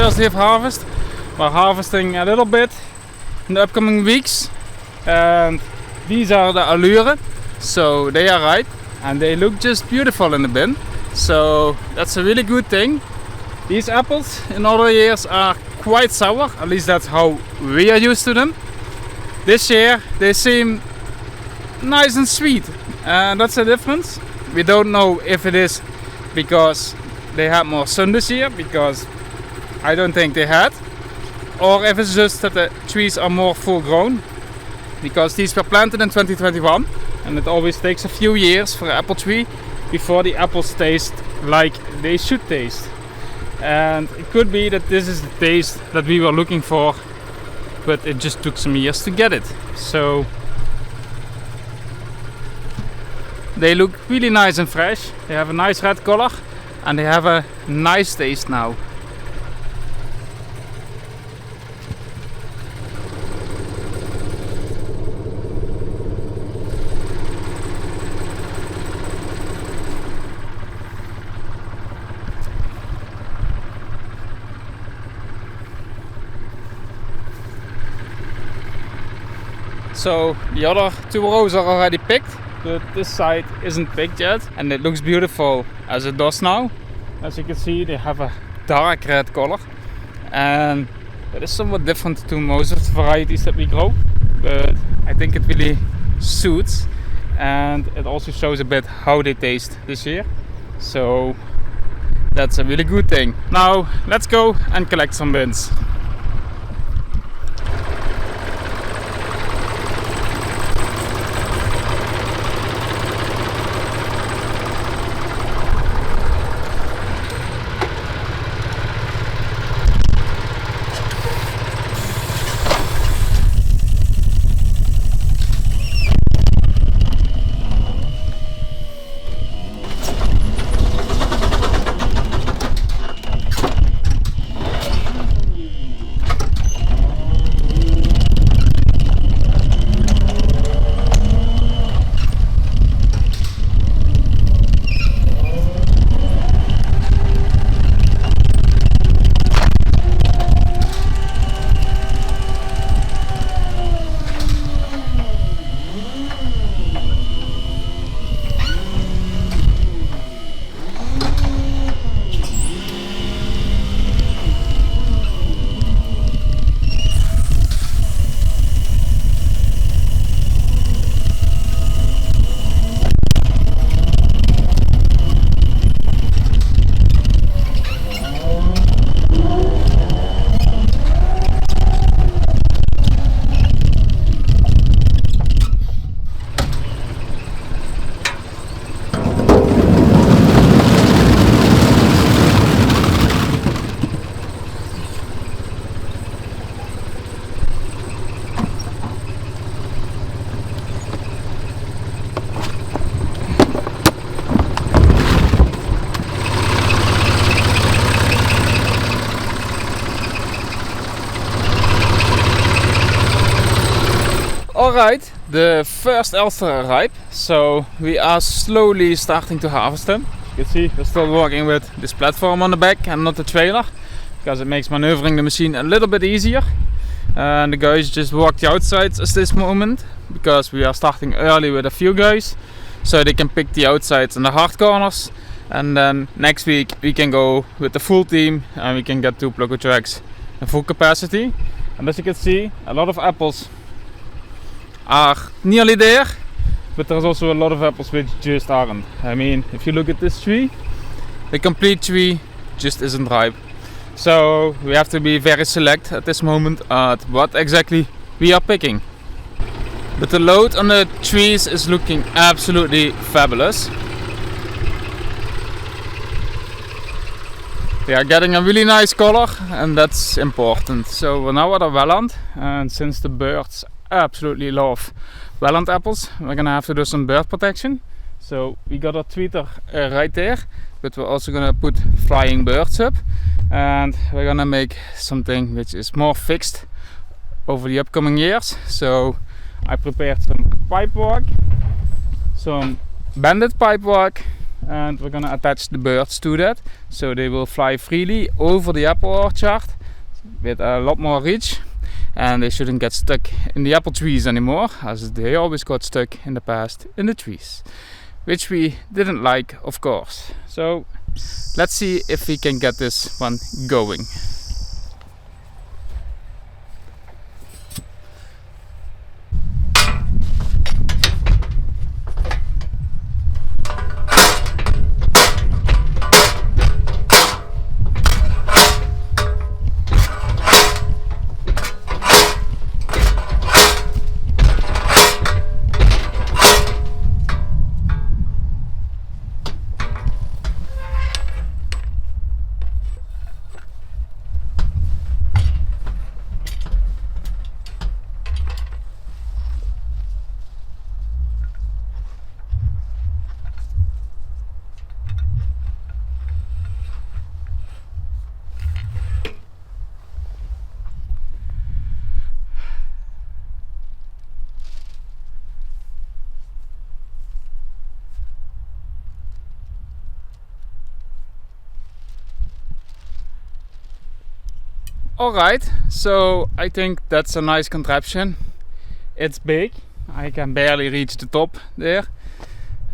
first day of harvest. We're harvesting a little bit in the upcoming weeks, and these are the Alure, so they are ripe and they look just beautiful in the bin, so that's a really good thing. These apples in other years are quite sour, at least that's how we are used to them. This year they seem nice and sweet, and that's the difference. We don't know if it is because they had more sun this year, because I don't think they had, or if it's just that the trees are more full grown, because these were planted in 2021 and it always takes a few years for an apple tree before the apples taste like they should taste. And it could be that this is the taste that we were looking for, but it just took some years to get it. So they look really nice and fresh. They have a nice red color and they have a nice taste now. So the other 2 rows are already picked, but this side isn't picked yet, and it looks beautiful as it does now. As you can see, they have a dark red color, and it is somewhat different to most of the varieties that we grow, but I think it really suits, and it also shows a bit how they taste this year, so that's a really good thing. Now let's go and collect some bins. Alright, the first Elstar are ripe, so we are slowly starting to harvest them. You can see we're still working with this platform on the back and not the trailer, because it makes maneuvering the machine a little bit easier. And the guys just walk the outsides at this moment, because we are starting early with a few guys, so they can pick the outsides and the hard corners. And then next week we can go with the full team and we can get 2 Pluggo trucks in full capacity. And as you can see, a lot of apples are nearly there, but there's also a lot of apples which just aren't. I mean, if you look at this tree, the complete tree just isn't ripe. So we have to be very select at this moment at what exactly we are picking. But the load on the trees is looking absolutely fabulous. They are getting a really nice color, and that's important. So we're now at a welland, and since the birds absolutely love welland apples, we're gonna have to do some bird protection. So we got a tweeter right there, but we're also gonna put flying birds up, and we're gonna make something which is more fixed over the upcoming years. So I prepared some pipework, some banded pipework, and we're gonna attach the birds to that, so they will fly freely over the apple orchard with a lot more reach, and they shouldn't get stuck in the apple trees anymore, as they always got stuck in the past in the trees, which we didn't like, of course. So let's see if we can get this one going. Alright, so I think that's a nice contraption. It's big, I can barely reach the top there,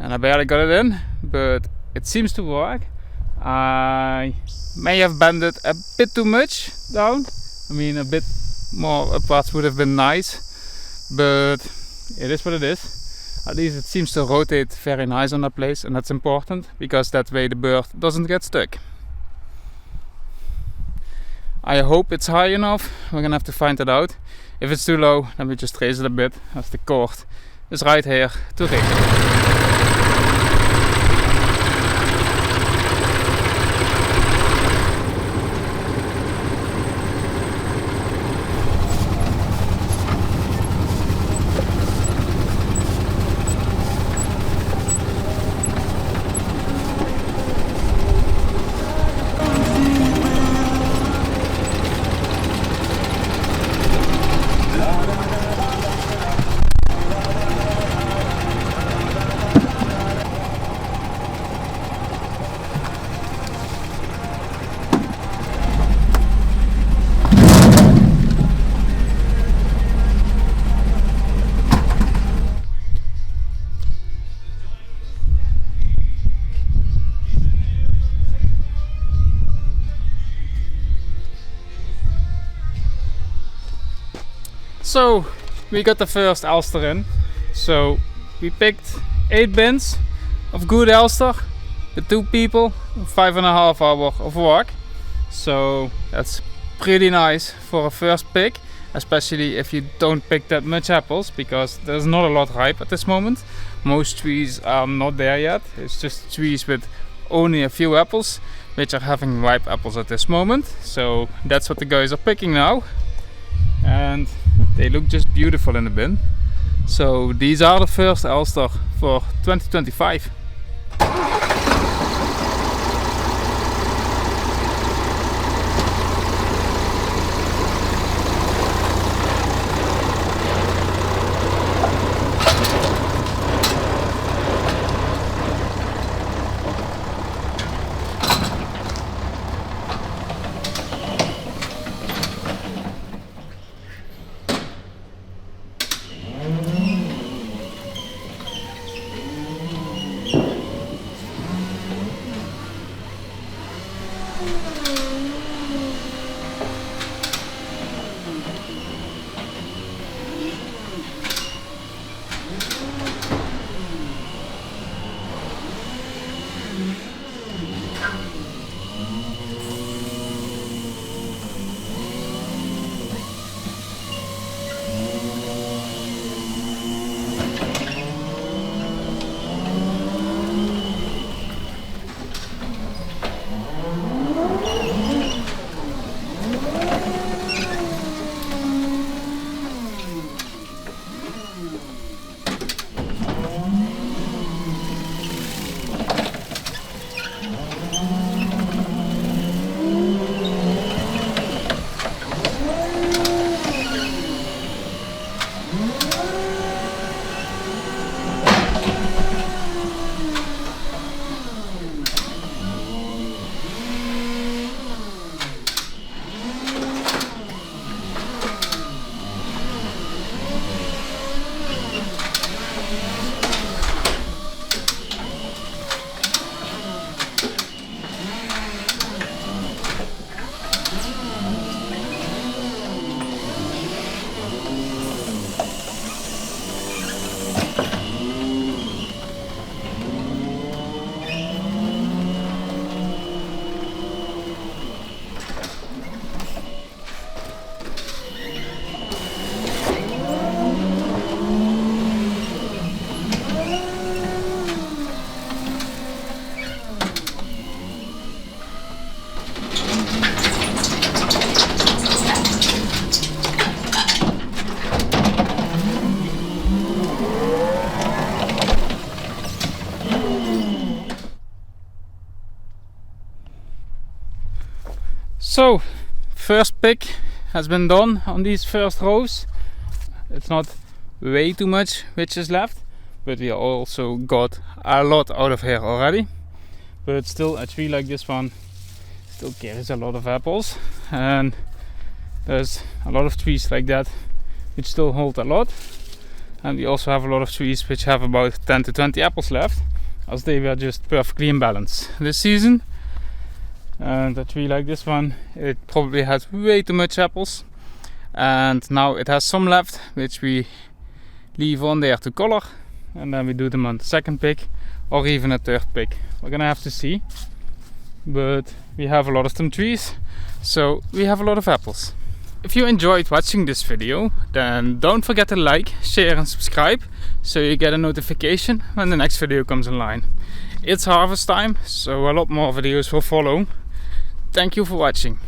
and I barely got it in, but it seems to work. I may have bent it a bit too much down. I mean, a bit more upwards would have been nice, but it is what it is. At least it seems to rotate very nice on that place, and that's important, because that way the bird doesn't get stuck. I hope it's high enough. We're gonna have to find it out. If it's too low, then we just raise it a bit, as the cord is right here to raise it. So we got the first Elstar in. So we picked 8 bins of good Elstar with 2 people, 5.5 hours of work. So that's pretty nice for a first pick, especially if you don't pick that much apples, because there's not a lot ripe at this moment. Most trees are not there yet. It's just trees with only a few apples, which are having ripe apples at this moment. So that's what the guys are picking now, and they look just beautiful in the bin. So these are the first Elstar for 2025. So, first pick has been done on these first rows. It's not way too much which is left, but we also got a lot out of here already. But still, a tree like this one still carries a lot of apples, and there's a lot of trees like that which still hold a lot. And we also have a lot of trees which have about 10 to 20 apples left, as they were just perfectly in balance this season. And a tree like this one, it probably had way too much apples, and now it has some left which we leave on there to color, and then we do them on the second pick or even a third pick. We're gonna have to see, but we have a lot of them trees, so we have a lot of apples. If you enjoyed watching this video, then don't forget to like, share and subscribe so you get a notification when the next video comes online. It's harvest time, so a lot more videos will follow. Thank you for watching.